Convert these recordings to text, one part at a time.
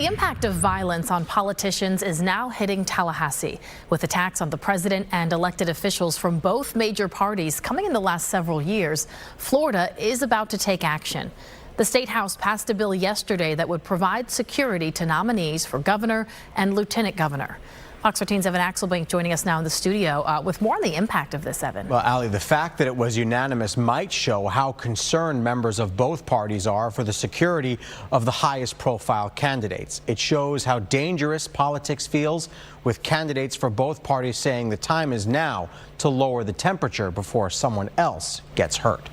The impact of violence on politicians is now hitting Tallahassee, with attacks on the president and elected officials from both major parties coming in the last several years. Florida is about to take action. The State House passed a bill yesterday that would provide security to nominees for governor and lieutenant governor. Fox 13's Evan Axelbank joining us now in the studio with more on the impact of this, Evan. Well, Allie, the fact that it was unanimous might show how concerned members of both parties are for the security of the highest profile candidates. It shows how dangerous politics feels, with candidates for both parties saying the time is now to lower the temperature before someone else gets hurt.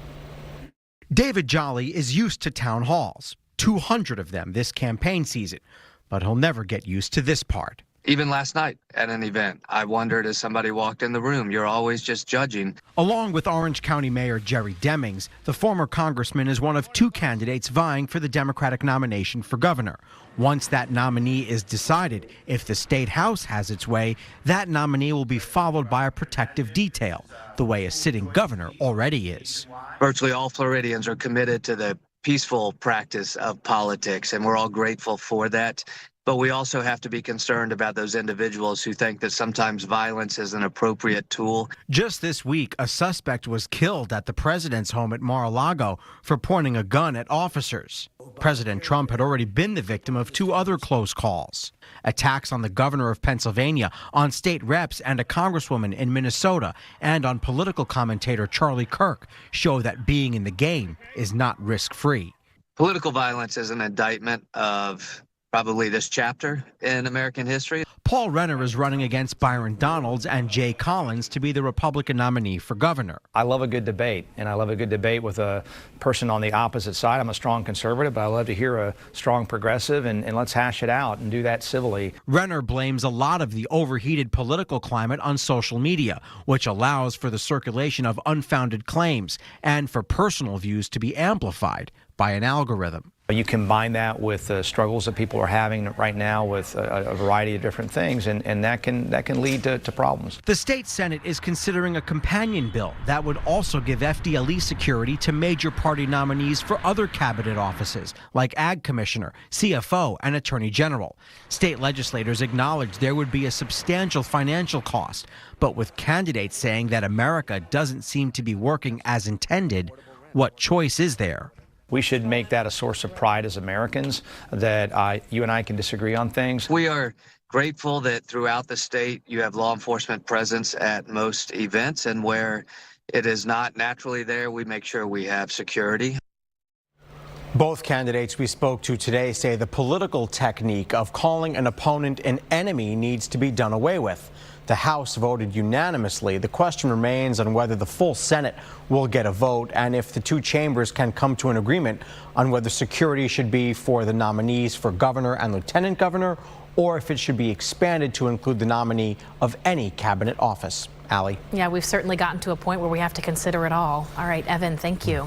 David Jolly is used to town halls, 200 of them this campaign season, but he'll never get used to this part. Even last night at an event, I wondered as somebody walked in the room, you're always just judging. Along with Orange County Mayor Jerry Demings, the former congressman is one of two candidates vying for the Democratic nomination for governor. Once that nominee is decided, if the State House has its way, that nominee will be followed by a protective detail, the way a sitting governor already is. Virtually all Floridians are committed to the peaceful practice of politics, and we're all grateful for that. But we also have to be concerned about those individuals who think that sometimes violence is an appropriate tool. Just this week, a suspect was killed at the president's home at Mar-a-Lago for pointing a gun at officers. President Trump had already been the victim of two other close calls. Attacks on the governor of Pennsylvania, on state reps and a congresswoman in Minnesota, and on political commentator Charlie Kirk show that being in the game is not risk-free. Political violence is an indictment of probably this chapter in American history. Paul Renner is running against Byron Donalds and Jay Collins to be the Republican nominee for governor. I love a good debate, and I love a good debate with a person on the opposite side. I'm a strong conservative, but I love to hear a strong progressive, and let's hash it out and do that civilly. Renner blames a lot of the overheated political climate on social media, which allows for the circulation of unfounded claims and for personal views to be amplified by an algorithm. You combine that with the struggles that people are having right now with a variety of different things, and that can lead to problems. The state Senate is considering a companion bill that would also give FDLE security to major party nominees for other cabinet offices, like Ag Commissioner, CFO, and Attorney General. State legislators acknowledge there would be a substantial financial cost, but with candidates saying that America doesn't seem to be working as intended, what choice is there? We should make that a source of pride as Americans, that you and I can disagree on things. We are grateful that throughout the state you have law enforcement presence at most events, and where it is not naturally there, we make sure we have security. Both candidates we spoke to today say the political technique of calling an opponent an enemy needs to be done away with. The House voted unanimously. The question remains on whether the full Senate will get a vote and if the two chambers can come to an agreement on whether security should be for the nominees for governor and lieutenant governor, or if it should be expanded to include the nominee of any cabinet office. Allie? Yeah, we've certainly gotten to a point where we have to consider it all. All right, Evan, thank you.